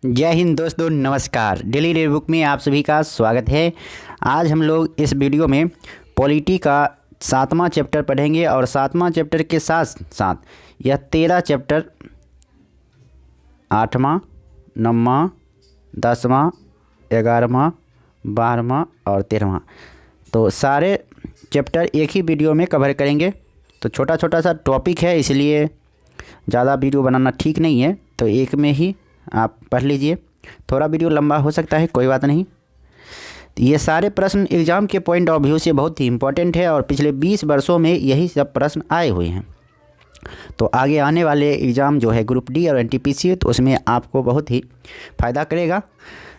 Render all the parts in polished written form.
जय हिंद दोस्तों, नमस्कार। डेली रेड बुक में आप सभी का स्वागत है। आज हम लोग इस वीडियो में पॉलिटी का 7वां चैप्टर पढ़ेंगे और 7वां चैप्टर के साथ साथ यह 13 चैप्टर 8वां, 9वां, 10वां, 11वां, 12वां और 13वां, तो सारे चैप्टर एक ही वीडियो में कवर करेंगे। तो छोटा छोटा सा टॉपिक है, इसलिए ज़्यादा वीडियो बनाना ठीक नहीं है, तो एक में ही आप पढ़ लीजिए। थोड़ा वीडियो लंबा हो सकता है, कोई बात नहीं। ये सारे प्रश्न एग्ज़ाम के पॉइंट ऑफ व्यू से बहुत ही इम्पोर्टेंट है और पिछले 20 वर्षों में यही सब प्रश्न आए हुए हैं। तो आगे आने वाले एग्ज़ाम जो है ग्रुप डी और एनटीपीसी, तो उसमें आपको बहुत ही फ़ायदा करेगा,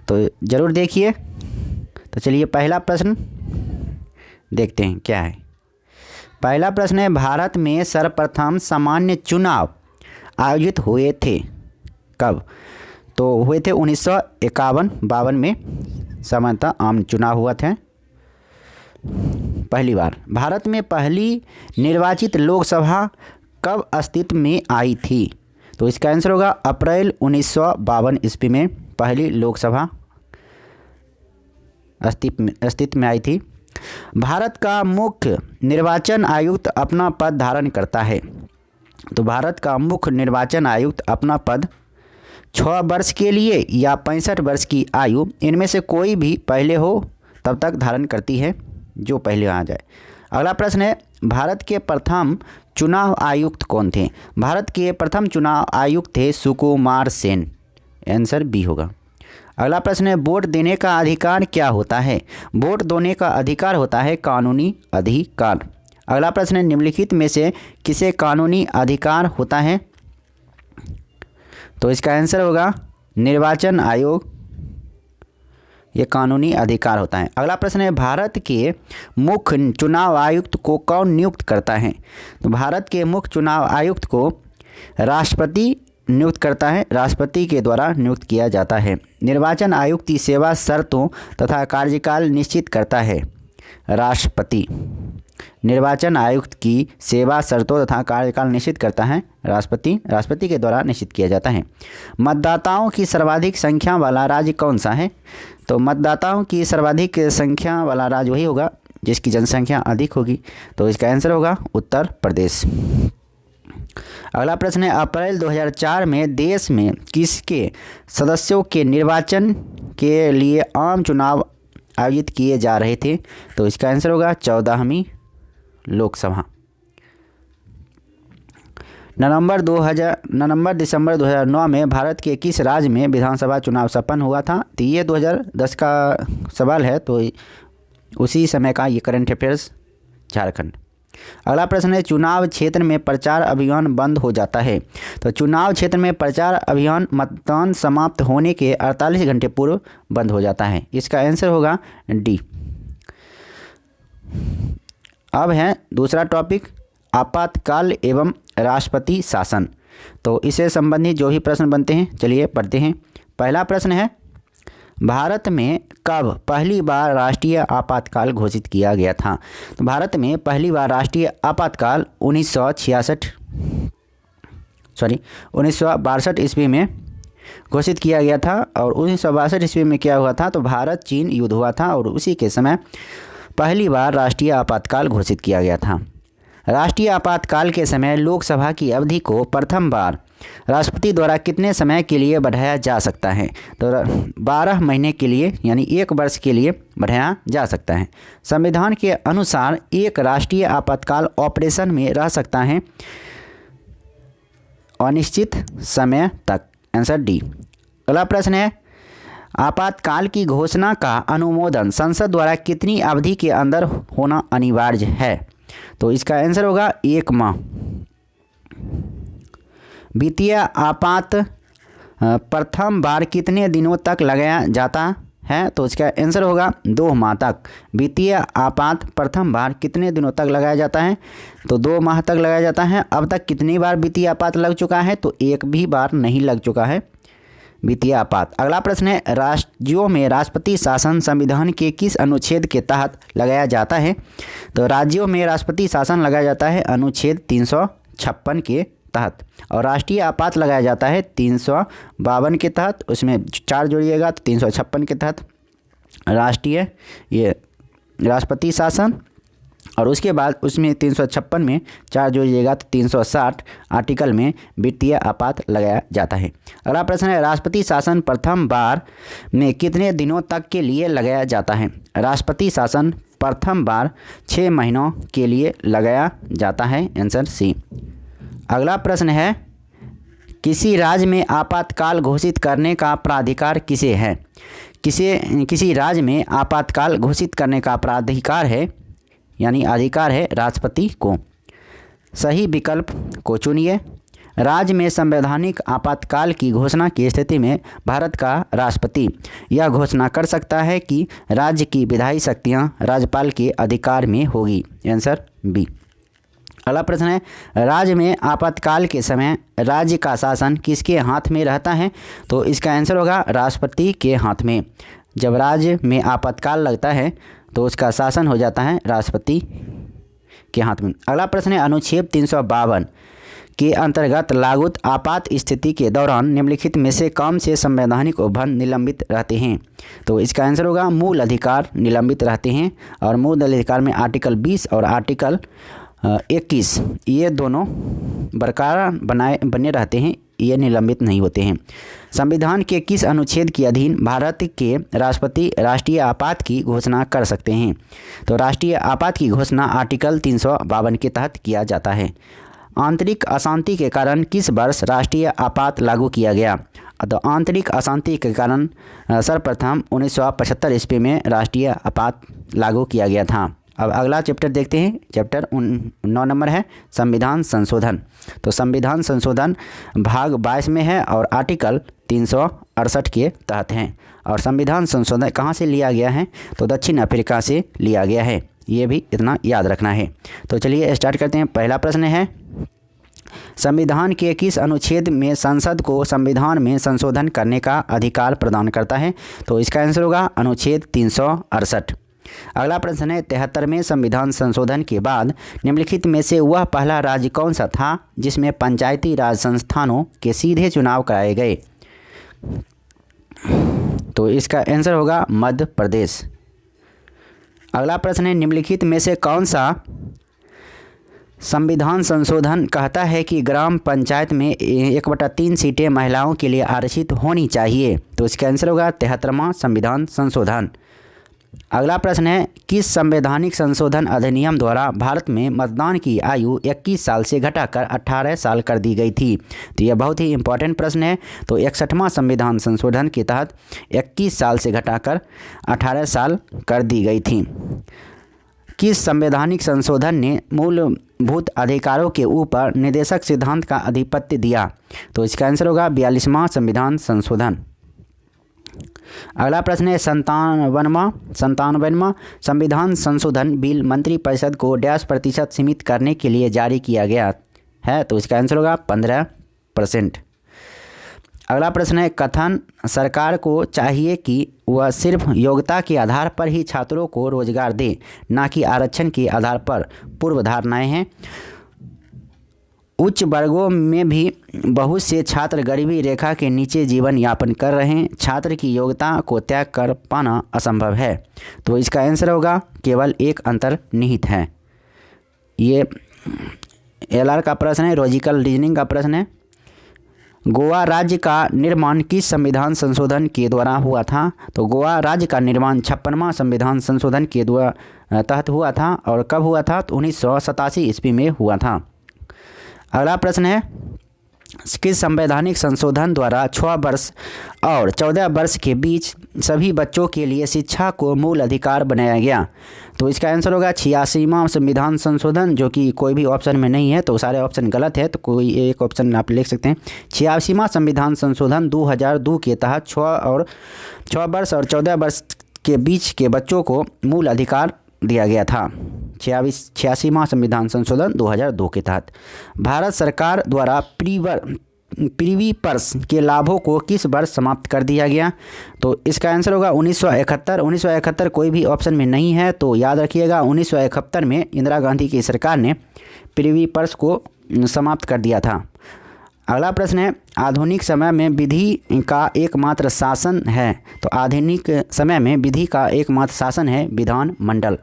तो ज़रूर देखिए। तो चलिए पहला प्रश्न देखते हैं क्या है। पहला प्रश्न है, भारत में सर्वप्रथम सामान्य चुनाव आयोजित हुए थे कब? तो हुए थे 1951-52 में सामान्यतः आम चुनाव हुआ थे पहली बार। भारत में पहली निर्वाचित लोकसभा कब अस्तित्व में आई थी? तो इसका आंसर होगा अप्रैल 1952 ईस्वी में पहली लोकसभा अस्तित्व में आई थी। भारत का मुख्य निर्वाचन आयुक्त अपना पद धारण करता है। तो भारत का मुख्य निर्वाचन आयुक्त अपना पद 6 वर्ष के लिए या 65 वर्ष की आयु, इनमें से कोई भी पहले हो तब तक धारण करती है, जो पहले आ जाए। अगला प्रश्न है, भारत के प्रथम चुनाव आयुक्त कौन थे? भारत के प्रथम चुनाव आयुक्त थे सुकुमार सेन। आंसर बी होगा। अगला प्रश्न है, वोट देने का अधिकार क्या होता है? वोट देने का अधिकार होता है कानूनी अधिकार। अगला प्रश्न है, निम्नलिखित में से किसे कानूनी अधिकार होता है? तो इसका आंसर होगा निर्वाचन आयोग, ये कानूनी अधिकार होता है। अगला प्रश्न है, भारत के मुख्य चुनाव आयुक्त को कौन नियुक्त करता है? तो भारत के मुख्य चुनाव आयुक्त को राष्ट्रपति नियुक्त करता है, राष्ट्रपति के द्वारा नियुक्त किया जाता है। निर्वाचन आयुक्त की सेवा शर्तों तथा कार्यकाल निश्चित करता है राष्ट्रपति। निर्वाचन आयुक्त की सेवा शर्तों तथा कार्यकाल निश्चित करता है राष्ट्रपति के द्वारा निश्चित किया जाता है। मतदाताओं की सर्वाधिक संख्या वाला राज्य कौन सा है? तो मतदाताओं की सर्वाधिक संख्या वाला राज्य वही होगा जिसकी जनसंख्या अधिक होगी, तो इसका आंसर होगा उत्तर प्रदेश। अगला प्रश्न है, अप्रैल 2004 में देश में किसके सदस्यों के निर्वाचन के लिए आम चुनाव आयोजित किए जा रहे थे? तो इसका आंसर होगा 14वीं लोकसभा। नवंबर दिसंबर 2009 में भारत के किस राज्य में विधानसभा चुनाव संपन्न हुआ था? तो ये 2010 का सवाल है, तो उसी समय का ये करंट अफेयर्स झारखंड। अगला प्रश्न है, चुनाव क्षेत्र में प्रचार अभियान बंद हो जाता है। तो चुनाव क्षेत्र में प्रचार अभियान मतदान समाप्त होने के 48 घंटे पूर्व बंद हो जाता है। इसका आंसर होगा डी। अब है दूसरा टॉपिक, आपातकाल एवं राष्ट्रपति शासन। तो इससे संबंधित जो भी प्रश्न बनते हैं, चलिए पढ़ते हैं। पहला प्रश्न है, भारत में कब पहली बार राष्ट्रीय आपातकाल घोषित किया गया था? तो भारत में पहली बार राष्ट्रीय आपातकाल 1962 ईस्वी में घोषित किया गया था। और 1962 ईस्वी में क्या हुआ था? तो भारत चीन युद्ध हुआ था और उसी के समय पहली बार राष्ट्रीय आपातकाल घोषित किया गया था। राष्ट्रीय आपातकाल के समय लोकसभा की अवधि को प्रथम बार राष्ट्रपति द्वारा कितने समय के लिए बढ़ाया जा सकता है? तो 12 महीने के लिए, यानी 1 वर्ष के लिए बढ़ाया जा सकता है। संविधान के अनुसार एक राष्ट्रीय आपातकाल ऑपरेशन में रह सकता है अनिश्चित समय तक। Answer D. अगला प्रश्न है, आपातकाल की घोषणा का अनुमोदन संसद द्वारा कितनी अवधि के अंदर होना अनिवार्य है? तो इसका आंसर होगा 1 माह। वित्तीय आपात प्रथम बार कितने दिनों तक लगाया जाता है? तो इसका आंसर होगा 2 माह तक। वित्तीय आपात प्रथम बार कितने दिनों तक लगाया जाता है? तो 2 माह तक लगाया जाता है। अब तक कितनी बार वित्तीय आपात लग चुका है? तो एक भी बार नहीं लग चुका है वित्तीय आपात। अगला प्रश्न है, राज्यों में राष्ट्रपति शासन संविधान के किस अनुच्छेद के तहत लगाया जाता है? तो राज्यों में राष्ट्रपति शासन लगाया जाता है अनुच्छेद 356 के तहत। और राष्ट्रीय आपात लगाया जाता है 352 के तहत, उसमें 4 जोड़िएगा तो 356 के तहत राष्ट्रीय ये राष्ट्रपति शासन, और उसके बाद उसमें 356 में 4 जोड़िएगा तो 360 आर्टिकल में वित्तीय आपात लगाया जाता है। अगला प्रश्न है, राष्ट्रपति शासन प्रथम बार में कितने दिनों तक के लिए लगाया जाता है? राष्ट्रपति शासन प्रथम बार 6 महीनों के लिए लगाया जाता है, आंसर सी। अगला प्रश्न है, किसी राज्य में आपातकाल घोषित करने का प्राधिकार किसे है? किसी राज्य में आपातकाल घोषित करने का प्राधिकार है यानी अधिकार है राष्ट्रपति को। सही विकल्प को चुनिए। राज्य में संवैधानिक आपातकाल की घोषणा की स्थिति में भारत का राष्ट्रपति यह घोषणा कर सकता है कि राज्य की विधायी शक्तियां राज्यपाल के अधिकार में होगी, आंसर बी। अगला प्रश्न है, राज्य में आपातकाल के समय राज्य का शासन किसके हाथ में रहता है? तो इसका आंसर होगा राष्ट्रपति के हाथ में। जब राज्य में आपातकाल लगता है तो उसका शासन हो जाता है राष्ट्रपति के हाथ में। अगला प्रश्न है, अनुच्छेद 352 के अंतर्गत लागू आपात स्थिति के दौरान निम्नलिखित में से कौन से संवैधानिक उपबंध निलंबित रहते हैं? तो इसका आंसर होगा मूल अधिकार निलंबित रहते हैं, और मूल अधिकार में आर्टिकल 20 और आर्टिकल 21 ये दोनों बरकरार बने रहते हैं, ये निलंबित नहीं होते हैं। संविधान के किस अनुच्छेद के अधीन भारत के राष्ट्रपति राष्ट्रीय आपात की घोषणा कर सकते हैं? तो राष्ट्रीय आपात की घोषणा आर्टिकल 352 के तहत किया जाता है। आंतरिक अशांति के कारण किस वर्ष राष्ट्रीय आपात लागू किया गया? तो आंतरिक अशांति के कारण सर्वप्रथम 1975 ईस्वी में राष्ट्रीय आपात लागू किया गया था। अब अगला चैप्टर देखते हैं, चैप्टर 9 नंबर है संविधान संशोधन। तो संविधान संशोधन भाग 22 में है और आर्टिकल 368 के तहत हैं। और संविधान संशोधन कहाँ से लिया गया है? तो दक्षिण अफ्रीका से लिया गया है, ये भी इतना याद रखना है। तो चलिए स्टार्ट करते हैं। पहला प्रश्न है, संविधान के किस अनुच्छेद में संसद को संविधान में संशोधन करने का अधिकार प्रदान करता है? तो इसका आंसर होगा अनुच्छेद 368। अगला प्रश्न है, 73वें संविधान संशोधन के बाद निम्नलिखित में से वह पहला राज्य कौन सा था जिसमें पंचायती राज संस्थानों के सीधे चुनाव कराए गए? तो इसका आंसर होगा मध्य प्रदेश। अगला प्रश्न है, निम्नलिखित में से कौन सा संविधान संशोधन कहता है कि ग्राम पंचायत में 1/3 सीटें महिलाओं के लिए आरक्षित होनी चाहिए? तो इसका आंसर होगा 73वां संविधान संशोधन। अगला प्रश्न है, किस संवैधानिक संशोधन अधिनियम द्वारा भारत में मतदान की आयु 21 साल से घटाकर 18 साल कर दी गई थी? तो यह बहुत ही इंपॉर्टेंट प्रश्न है। तो 61वां संविधान संशोधन के तहत 21 साल से घटाकर 18 साल कर दी गई थी। किस संवैधानिक संशोधन ने मूलभूत अधिकारों के ऊपर निर्देशक सिद्धांत का आधिपत्य दिया? तो इसका आंसर होगा 42वां संविधान संशोधन। अगला प्रश्न है, 97वां संविधान संशोधन बिल मंत्रिपरिषद को 1% सीमित करने के लिए जारी किया गया है? तो इसका आंसर होगा 15%। अगला प्रश्न है, कथन सरकार को चाहिए कि वह सिर्फ योग्यता के आधार पर ही छात्रों को रोजगार दे, ना कि आरक्षण के आधार पर। पूर्व धारणाएं हैं। उच्च वर्गों में भी बहुत से छात्र गरीबी रेखा के नीचे जीवन यापन कर रहे हैं। छात्र की योग्यता को त्याग कर पाना असंभव है। तो इसका आंसर होगा केवल एक अंतर्निहित है। ये एलआर का प्रश्न है, लॉजिकल रीजनिंग का प्रश्न है। गोवा राज्य का निर्माण किस संविधान संशोधन के द्वारा हुआ था? तो गोवा राज्य का निर्माण 56वां संविधान संशोधन के द्वारा तहत हुआ था। और कब हुआ था? तो 1987 ईस्वी में हुआ था। अगला प्रश्न है, किस संवैधानिक संशोधन द्वारा 6 वर्ष और 14 वर्ष के बीच सभी बच्चों के लिए शिक्षा को मूल अधिकार बनाया गया? तो इसका आंसर होगा 86वां संविधान संशोधन, जो कि कोई भी ऑप्शन में नहीं है। तो सारे ऑप्शन गलत है, तो कोई एक ऑप्शन आप लिख सकते हैं। 86वां संविधान संशोधन 2002 के तहत 6 वर्ष और 14 वर्ष के बीच के बच्चों को मूल अधिकार दिया गया था। 86वां संविधान संशोधन 2002 के तहत। भारत सरकार द्वारा प्रीवी पर्स के लाभों को किस वर्ष समाप्त कर दिया गया? तो इसका आंसर होगा 1971। 1971 कोई भी ऑप्शन में नहीं है, तो याद रखिएगा 1971 में इंदिरा गांधी की सरकार ने प्रीवी पर्स को समाप्त कर दिया था। अगला प्रश्न है आधुनिक समय में विधि का एकमात्र शासन है। तो आधुनिक समय में विधि का एकमात्र शासन है विधानमंडल।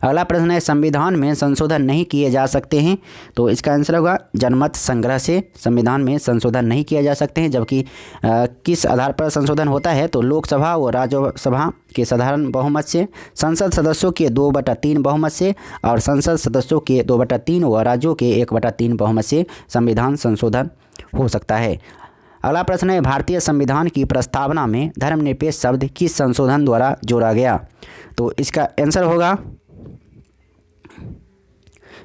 अगला प्रश्न है संविधान में संशोधन नहीं किए जा सकते हैं। तो इसका आंसर होगा जनमत संग्रह से संविधान में संशोधन नहीं किए जा सकते हैं। जबकि किस आधार पर संशोधन होता है तो लोकसभा व राज्यसभा के साधारण बहुमत से, संसद सदस्यों के 2/3 बहुमत से और संसद सदस्यों के 2/3 व राज्यों के 1/3 बहुमत से संविधान संशोधन हो सकता है। अगला प्रश्न है भारतीय संविधान की प्रस्तावना में धर्मनिरपेक्ष शब्द किस संशोधन द्वारा जोड़ा गया। तो इसका आंसर होगा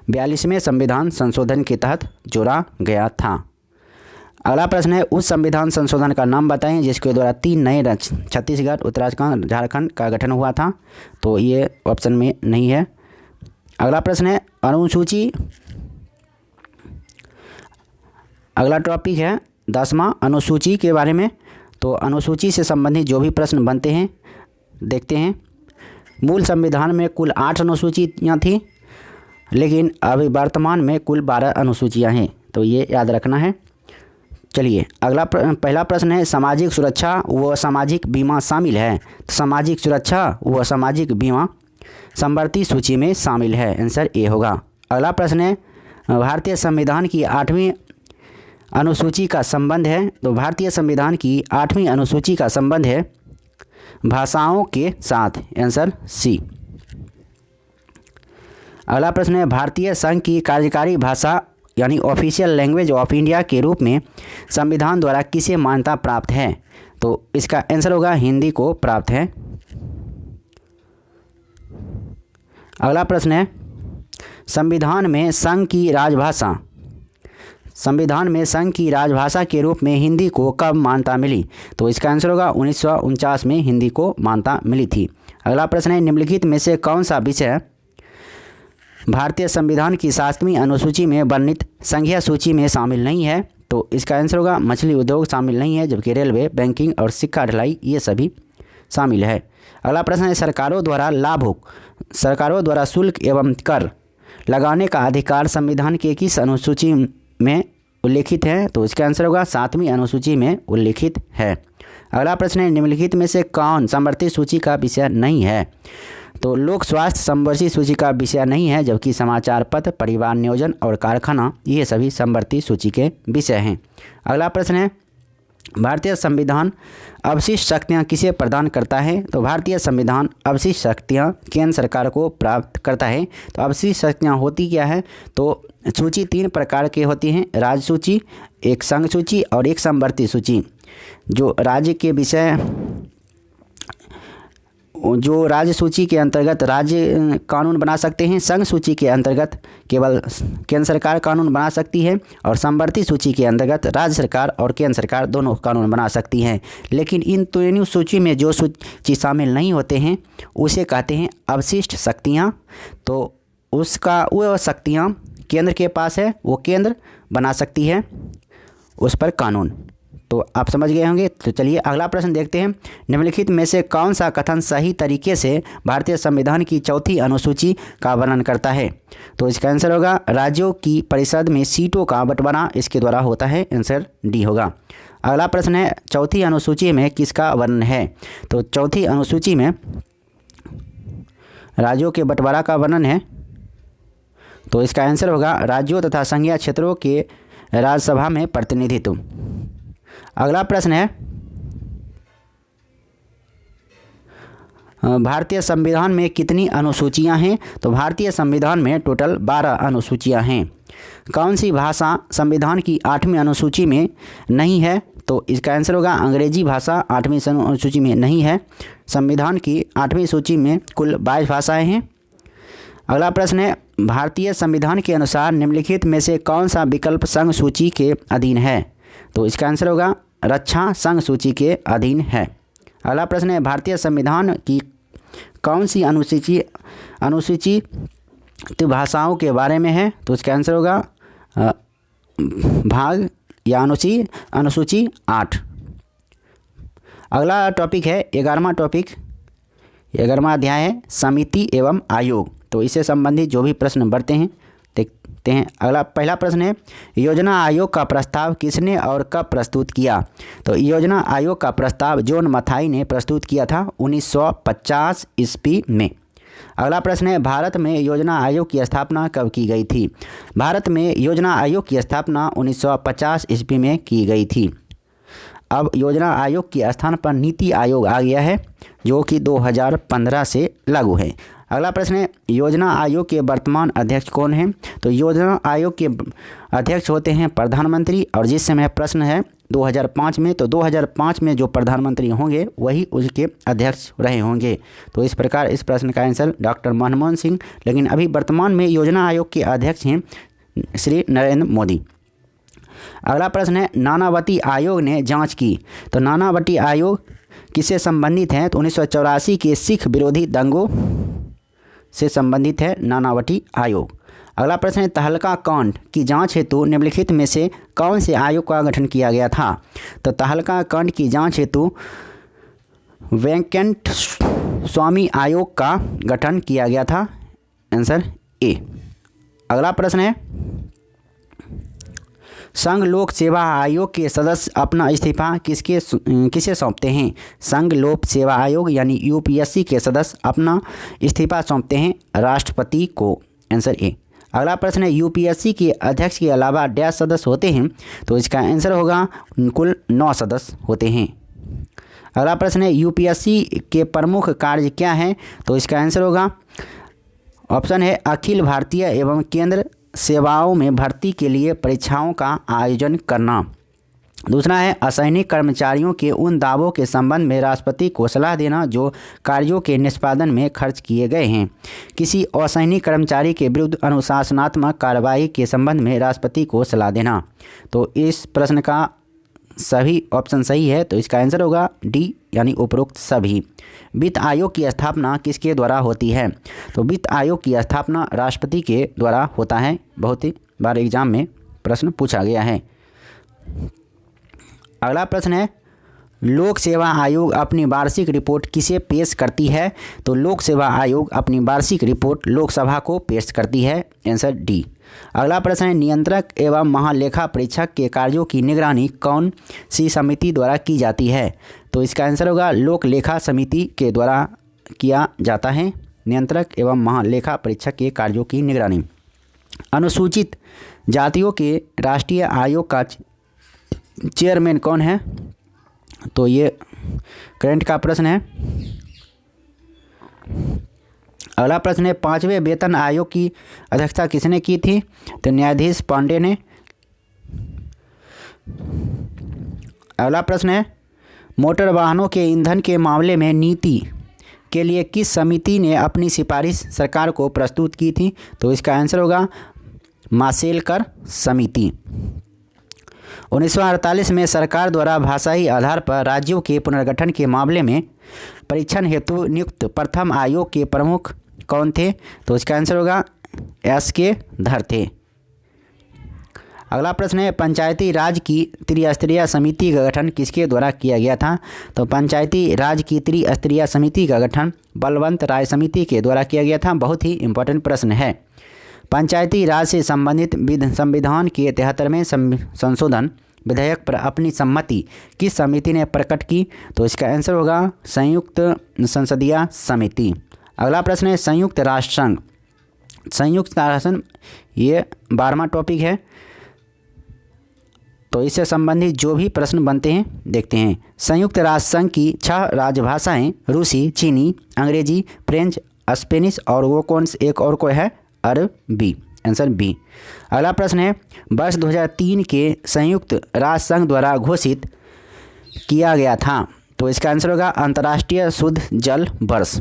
42वें संविधान संशोधन के तहत जोड़ा गया था। अगला प्रश्न है उस संविधान संशोधन का नाम बताएं जिसके द्वारा 3 नए छत्तीसगढ़, उत्तराखंड, झारखंड का गठन हुआ था। तो ये ऑप्शन में नहीं है। अगला प्रश्न है अनुसूची, अगला टॉपिक है 10वां अनुसूची के बारे में। तो अनुसूची से संबंधित जो भी प्रश्न बनते हैं देखते हैं। मूल संविधान में कुल 8 अनुसूचियाँ थी, लेकिन अभी वर्तमान में कुल 12 अनुसूचियाँ हैं। तो ये याद रखना है। चलिए अगला पहला प्रश्न है सामाजिक सुरक्षा व सामाजिक बीमा शामिल है। तो सामाजिक सुरक्षा व सामाजिक बीमा समवर्ती सूची में शामिल है। आंसर ए होगा। अगला प्रश्न है भारतीय संविधान की 8वीं अनुसूची का संबंध है। तो भारतीय संविधान की 8वीं अनुसूची का संबंध है भाषाओं के साथ। Answer C. अगला प्रश्न है भारतीय संघ की कार्यकारी भाषा यानी ऑफिशियल लैंग्वेज ऑफ इंडिया के रूप में संविधान द्वारा किसे मान्यता प्राप्त है। तो इसका आंसर होगा हिंदी को प्राप्त है। अगला प्रश्न है संविधान में संघ की राजभाषा, संविधान में संघ की राजभाषा के रूप में हिंदी को कब मान्यता मिली। तो इसका आंसर होगा 1949 में हिंदी को मान्यता मिली थी। अगला प्रश्न है निम्नलिखित में से कौन सा विषय भारतीय संविधान की 7वीं अनुसूची में वर्णित संघीय सूची में शामिल नहीं है। तो इसका आंसर होगा मछली उद्योग शामिल नहीं है, जबकि रेलवे, बैंकिंग और सिक्का ढलाई ये सभी शामिल है। अगला प्रश्न है सरकारों द्वारा शुल्क एवं कर लगाने का अधिकार संविधान के किस अनुसूची में उल्लिखित है। तो इसका आंसर होगा 7वीं अनुसूची में उल्लिखित है। अगला प्रश्न है निम्नलिखित में से कौन समवर्ती सूची का विषय नहीं है। तो लोक स्वास्थ्य समवर्ती सूची का विषय नहीं है, जबकि समाचार पत्र, परिवार नियोजन और कारखाना ये सभी समवर्ती सूची के विषय हैं। अगला प्रश्न है भारतीय संविधान अवशिष्ट शक्तियाँ किसे प्रदान करता है। तो भारतीय संविधान अवशिष्ट शक्तियाँ केंद्र सरकार को प्राप्त करता है। तो अवशिष्ट शक्तियाँ होती क्या है। तो सूची 3 प्रकार की होती हैं, राज्य सूची, एक संघ सूची और एक समवर्ती सूची। जो राज्य के विषय, जो राज्य सूची के अंतर्गत राज्य कानून बना सकते हैं, संघ सूची के अंतर्गत केवल केंद्र सरकार कानून बना सकती है और समवर्ती सूची के अंतर्गत राज्य सरकार और केंद्र सरकार दोनों कानून बना सकती हैं। लेकिन इन तीनों सूची में जो सूची शामिल नहीं होते हैं उसे कहते हैं अवशिष्ट शक्तियाँ। तो उसका वो शक्तियाँ केंद्र के पास है, वो केंद्र बना सकती है उस पर कानून। तो आप समझ गए होंगे। तो चलिए अगला प्रश्न देखते हैं निम्नलिखित में से कौन सा कथन सही तरीके से भारतीय संविधान की 4थी अनुसूची का वर्णन करता है। तो इसका आंसर होगा राज्यों की परिषद में सीटों का बंटवारा इसके द्वारा होता है। आंसर डी होगा। अगला प्रश्न है 4थी अनुसूची में किसका वर्णन है। तो 4थी अनुसूची में राज्यों के बंटवारा का वर्णन है। तो इसका आंसर होगा राज्यों तथा संघीय क्षेत्रों के राज्यसभा में प्रतिनिधित्व। अगला प्रश्न है भारतीय संविधान में कितनी अनुसूचियां हैं। तो भारतीय संविधान में टोटल 12 अनुसूचियां हैं। कौन सी भाषा संविधान की 8वीं अनुसूची में नहीं है। तो इसका आंसर होगा अंग्रेजी भाषा 8वीं अनुसूची में नहीं है। संविधान की 8वीं सूची में कुल 22 भाषाएं हैं। अगला प्रश्न है भारतीय संविधान के अनुसार निम्नलिखित में से कौन सा विकल्प संघ सूची के अधीन है। तो इसका आंसर होगा रक्षा संघ सूची के अधीन है। अगला प्रश्न है भारतीय संविधान की कौन सी अनुसूचित भाषाओं के बारे में है। तो इसका आंसर होगा भाग या अनुसूची 8। अगला टॉपिक है 11वां टॉपिक, 11वां अध्याय है समिति एवं आयोग। तो इससे संबंधित जो भी प्रश्न बढ़ते हैं देखते हैं। अगला पहला प्रश्न है, योजना आयोग का प्रस्ताव किसने और कब प्रस्तुत किया? तो योजना आयोग का प्रस्ताव जॉन मथाई ने प्रस्तुत किया था 1950 ईस्वी में। अगला प्रश्न है, भारत में योजना आयोग की स्थापना कब की गई थी? भारत में योजना आयोग की स्थापना 1950 ईस्वी में की गई थी। अब योजना आयोग के स्थान पर नीति आयोग आ गया है, जो कि 2015 से लागू है। अगला प्रश्न है, योजना आयोग के वर्तमान अध्यक्ष कौन हैं? तो योजना आयोग के अध्यक्ष होते हैं प्रधानमंत्री, और जिस समय प्रश्न है 2005 में, तो 2005 में जो प्रधानमंत्री होंगे वही उसके अध्यक्ष रहे होंगे। तो इस प्रकार इस प्रश्न का आंसर डॉक्टर मनमोहन सिंह, लेकिन अभी वर्तमान में योजना आयोग के अध्यक्ष हैं श्री नरेंद्र मोदी। अगला प्रश्न है, नानावती आयोग ने जांच की। तो नानावती आयोग किससे संबंधित है? तो 1984 के सिख विरोधी दंगों से संबंधित है नानावती आयोग। अगला प्रश्न है, तहलका कांड की जांच हेतु निम्नलिखित में से कौन से आयोग का गठन किया गया था? तो तहलका कांड की जांच हेतु वेंकट स्वामी आयोग का गठन किया गया था। Answer A. अगला प्रश्न है, संघ लोक सेवा आयोग के सदस्य अपना इस्तीफा किसे सौंपते हैं? संघ लोक सेवा आयोग यानी यूपीएससी के सदस्य अपना इस्तीफा सौंपते हैं राष्ट्रपति को। Answer A. अगला प्रश्न है, यूपीएससी के अध्यक्ष के अलावा डैश सदस्य होते हैं? तो इसका आंसर होगा कुल 9 सदस्य होते हैं। अगला प्रश्न है, यूपीएससी के प्रमुख कार्य क्या हैं? तो इसका आंसर होगा ऑप्शन है अखिल भारतीय एवं केंद्र सेवाओं में भर्ती के लिए परीक्षाओं का आयोजन करना। दूसरा है, असैनिक कर्मचारियों के उन दावों के संबंध में राष्ट्रपति को सलाह देना जो कार्यों के निष्पादन में खर्च किए गए हैं। किसी असैनिक कर्मचारी के विरुद्ध अनुशासनात्मक कार्रवाई के संबंध में राष्ट्रपति को सलाह देना। तो इस प्रश्न का सभी ऑप्शन सही है, तो इसका आंसर होगा डी यानी उपरोक्त सभी। वित्त आयोग की स्थापना किसके द्वारा होती है? तो वित्त आयोग की स्थापना राष्ट्रपति के द्वारा होता है। बहुत ही बार एग्जाम में प्रश्न पूछा गया है। अगला प्रश्न है, लोक सेवा आयोग अपनी वार्षिक रिपोर्ट किसे पेश करती है? तो लोक सेवा आयोग अपनी वार्षिक रिपोर्ट लोकसभा को पेश करती है। Answer D. अगला प्रश्न है, नियंत्रक एवं महालेखा परीक्षक के कार्यों की निगरानी कौन सी समिति द्वारा की जाती है? तो इसका आंसर होगा लोक लेखा समिति के द्वारा किया जाता है नियंत्रक एवं महालेखा परीक्षक के कार्यों की निगरानी। अनुसूचित जातियों के राष्ट्रीय आयोग का चेयरमैन कौन है? तो ये करंट का प्रश्न है। अगला प्रश्न है, 5वें वेतन आयोग की अध्यक्षता किसने की थी? तो न्यायाधीश पांडे ने। अगला प्रश्न है, मोटर वाहनों के ईंधन के मामले में नीति के लिए किस समिति ने अपनी सिफारिश सरकार को प्रस्तुत की थी? तो इसका आंसर होगा माशेलकर समिति। 1948 में सरकार द्वारा भाषाई आधार पर राज्यों के पुनर्गठन के मामले में परीक्षण हेतु नियुक्त प्रथम आयोग के प्रमुख कौन थे? तो इसका आंसर होगा एस.के. धर थे। अगला प्रश्न है, पंचायती राज की त्रिस्तरीय समिति का गठन किसके द्वारा किया गया था? तो पंचायती राज की त्रिस्तरीय समिति का गठन बलवंत राय समिति के द्वारा किया गया था। बहुत ही इंपॉर्टेंट प्रश्न है। पंचायती राज से संबंधित संविधान के 73वें संशोधन विधेयक पर अपनी सम्मति किस समिति ने प्रकट की? तो इसका आंसर होगा संयुक्त संसदीय समिति। अगला प्रश्न है, संयुक्त राष्ट्र संघ। संयुक्त राष्ट्र संघ ये 12वां टॉपिक है, तो इससे संबंधित जो भी प्रश्न बनते हैं देखते हैं। संयुक्त राष्ट्र संघ की 6 राजभाषाएं रूसी, चीनी, अंग्रेजी, फ्रेंच, स्पेनिश और वो कौन एक और कोई है अरबी। Answer B. अगला प्रश्न है, वर्ष 2003 के संयुक्त राष्ट्र संघ द्वारा घोषित किया गया था। तो इसका आंसर होगा अंतर्राष्ट्रीय शुद्ध जल वर्ष।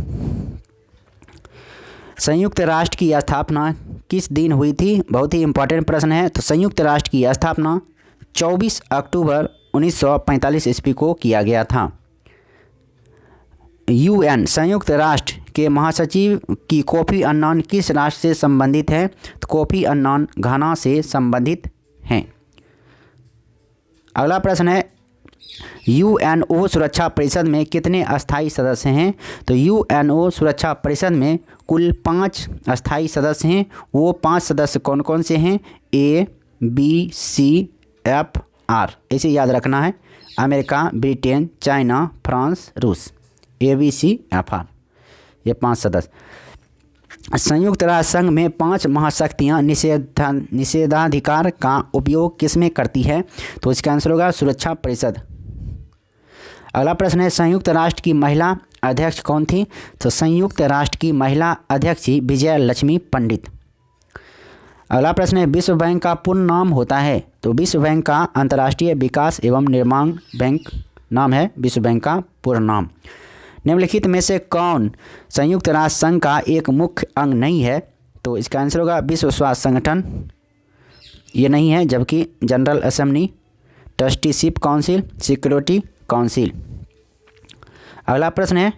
संयुक्त राष्ट्र की स्थापना किस दिन हुई थी? बहुत ही इंपॉर्टेंट प्रश्न है। तो संयुक्त राष्ट्र की स्थापना 24 अक्टूबर 1945 ईस्वी को किया गया था। यूएन संयुक्त राष्ट्र के महासचिव की कोफी अन्नान किस राष्ट्र से संबंधित है? तो कोफी अन्नान घाना से संबंधित हैं। अगला प्रश्न है, यूएनओ सुरक्षा परिषद में कितने अस्थायी सदस्य हैं? तो यूएनओ सुरक्षा परिषद में कुल 5 अस्थायी सदस्य हैं। वो 5 सदस्य कौन कौन से हैं? A, B, C, F, R, इसे याद रखना है। अमेरिका, ब्रिटेन, चाइना, फ्रांस, रूस, ABCFR, ये 5 सदस्य। संयुक्त राष्ट्र संघ में 5 महाशक्तियाँ निषेधाधिकार का उपयोग किसमें करती है? तो इसका आंसर होगा सुरक्षा परिषद। अगला प्रश्न है, संयुक्त राष्ट्र की महिला अध्यक्ष कौन थी? तो संयुक्त राष्ट्र की महिला अध्यक्ष थी विजय लक्ष्मी पंडित। अगला प्रश्न है, विश्व बैंक का पूर्ण नाम होता है? तो विश्व बैंक का अंतर्राष्ट्रीय विकास एवं निर्माण बैंक नाम है विश्व बैंक का पूर्ण नाम। निम्नलिखित में से कौन संयुक्त राष्ट्र संघ का एक मुख्य अंग नहीं है? तो इसका आंसर होगा विश्व स्वास्थ्य संगठन, ये नहीं है, जबकि general assembly, trusteeship council, security council. अगला प्रश्न है,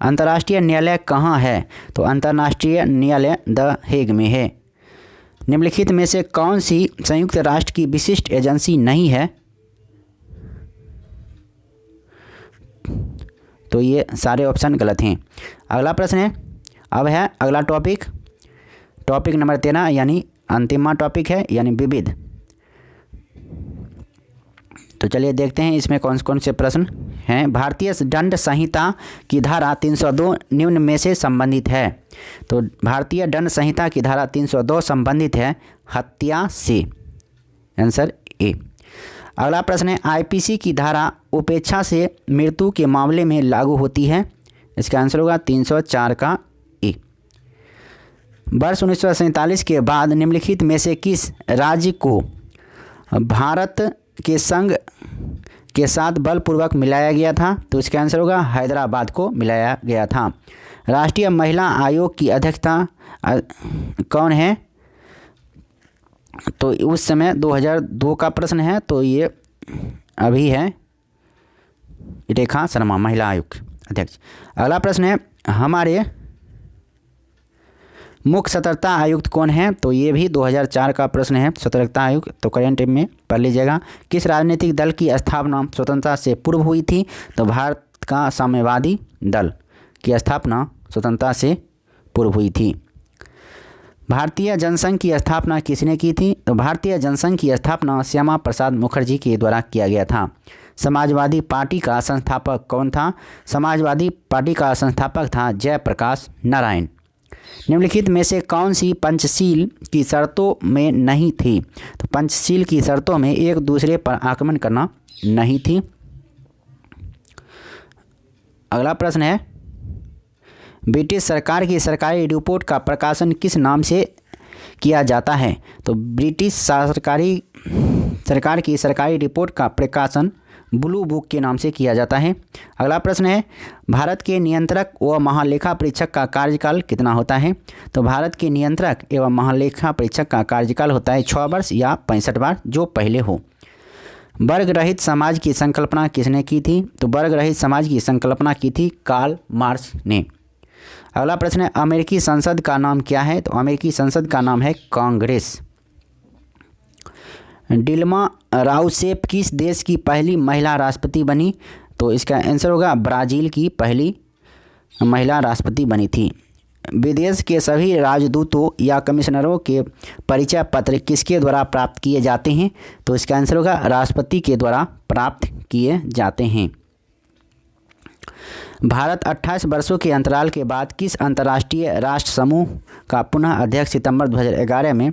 अंतर्राष्ट्रीय न्यायालय कहाँ है? तो अंतर्राष्ट्रीय न्यायालय द हेग में है। निम्नलिखित में से कौन सी संयुक्त राष्ट्र की विशिष्ट एजेंसी नहीं है? तो ये सारे ऑप्शन गलत हैं। अगला प्रश्न है, अब है अगला टॉपिक नंबर 13, यानी अंतिम टॉपिक है, यानी विविध। तो चलिए देखते हैं इसमें कौन कौन से प्रश्न हैं। भारतीय दंड संहिता की धारा 302 निम्न में से संबंधित है? तो भारतीय दंड संहिता की धारा 302 संबंधित है हत्या से, आंसर ए। अगला प्रश्न है, आईपीसी की धारा उपेक्षा से मृत्यु के मामले में लागू होती है? इसका आंसर होगा 304 का ए। वर्ष 1947 के बाद निम्नलिखित में से किस राज्य को भारत के संघ के साथ बलपूर्वक मिलाया गया था? तो इसका आंसर होगा हैदराबाद को मिलाया गया था। राष्ट्रीय महिला आयोग की अध्यक्षता कौन है? तो उस समय 2002 का प्रश्न है, तो ये अभी है रेखा शर्मा, महिला आयोग अध्यक्ष। अगला प्रश्न है, हमारे मुख्य सतर्कता आयुक्त कौन है? तो ये भी 2004 का प्रश्न है, सतर्कता आयुक्त, तो करंट में पढ़ लीजिएगा। किस राजनीतिक दल की स्थापना स्वतंत्रता से पूर्व हुई थी? तो भारत का साम्यवादी दल की स्थापना स्वतंत्रता से पूर्व हुई थी। भारतीय जनसंघ की स्थापना किसने की थी? तो भारतीय जनसंघ की स्थापना श्यामा प्रसाद मुखर्जी के द्वारा किया गया था। समाजवादी पार्टी का संस्थापक कौन था? समाजवादी पार्टी का संस्थापक था जयप्रकाश नारायण। निम्नलिखित में से कौन सी पंचशील की शर्तों में नहीं थी? तो पंचशील की शर्तों में एक दूसरे पर आक्रमण करना नहीं थी। अगला प्रश्न है, ब्रिटिश सरकार की सरकारी रिपोर्ट का प्रकाशन किस नाम से किया जाता है? तो ब्रिटिश सरकार की सरकारी रिपोर्ट का प्रकाशन ब्लू बुक के नाम से किया जाता है। अगला प्रश्न है, भारत के नियंत्रक व महालेखा परीक्षक का कार्यकाल कितना होता है? तो भारत के नियंत्रक एवं महालेखा परीक्षक का कार्यकाल होता है 6 वर्ष या 65 बार, जो पहले हो। वर्ग रहित समाज की संकल्पना किसने की थी? तो वर्ग रहित समाज की संकल्पना की थी कार्ल मार्क्स ने। अगला प्रश्न है, अमेरिकी संसद का नाम क्या है? तो अमेरिकी संसद का नाम है कांग्रेस। डिल्मा राउसेफ किस देश की पहली महिला राष्ट्रपति बनी? तो इसका आंसर होगा ब्राज़ील की पहली महिला राष्ट्रपति बनी थी। विदेश के सभी राजदूतों या कमिश्नरों के परिचय पत्र किसके द्वारा प्राप्त किए जाते हैं? तो इसका आंसर होगा राष्ट्रपति के द्वारा प्राप्त किए जाते हैं। भारत 28 वर्षों के अंतराल के बाद किस अंतर्राष्ट्रीय राष्ट्र समूह का पुनः अध्यक्ष सितंबर 2011 में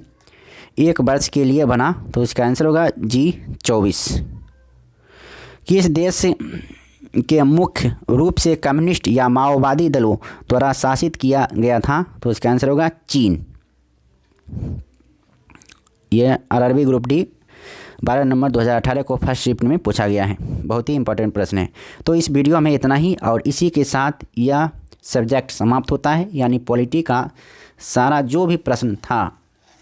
1 वर्ष के लिए बना? तो इसका आंसर होगा G20। किस देश के मुख्य रूप से कम्युनिस्ट या माओवादी दलों द्वारा शासित किया गया था? तो इसका आंसर होगा चीन। यह RRB ग्रुप डी 12 नवंबर 2018 को फर्स्ट शिफ्ट में पूछा गया है, बहुत ही इंपॉर्टेंट प्रश्न है। तो इस वीडियो में इतना ही, और इसी के साथ यह सब्जेक्ट समाप्त होता है, यानी पॉलिटी का सारा जो भी प्रश्न था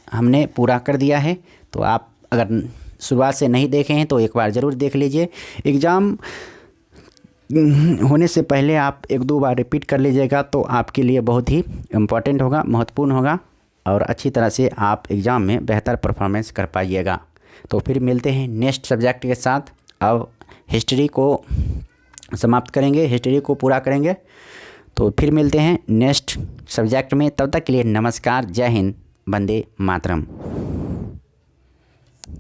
हमने पूरा कर दिया है। तो आप अगर शुरुआत से नहीं देखे हैं तो एक बार ज़रूर देख लीजिए। एग्ज़ाम होने से पहले आप 1-2 बार रिपीट कर लीजिएगा, तो आपके लिए बहुत ही इम्पोर्टेंट होगा, महत्वपूर्ण होगा, और अच्छी तरह से आप एग्ज़ाम में बेहतर परफॉर्मेंस कर पाइएगा। तो फिर मिलते हैं नेक्स्ट सब्जेक्ट के साथ। अब हिस्ट्री को समाप्त करेंगे, हिस्ट्री को पूरा करेंगे। तो फिर मिलते हैं नेक्स्ट सब्जेक्ट में, तब तक के लिए नमस्कार, जय हिंद, वंदे मातरम।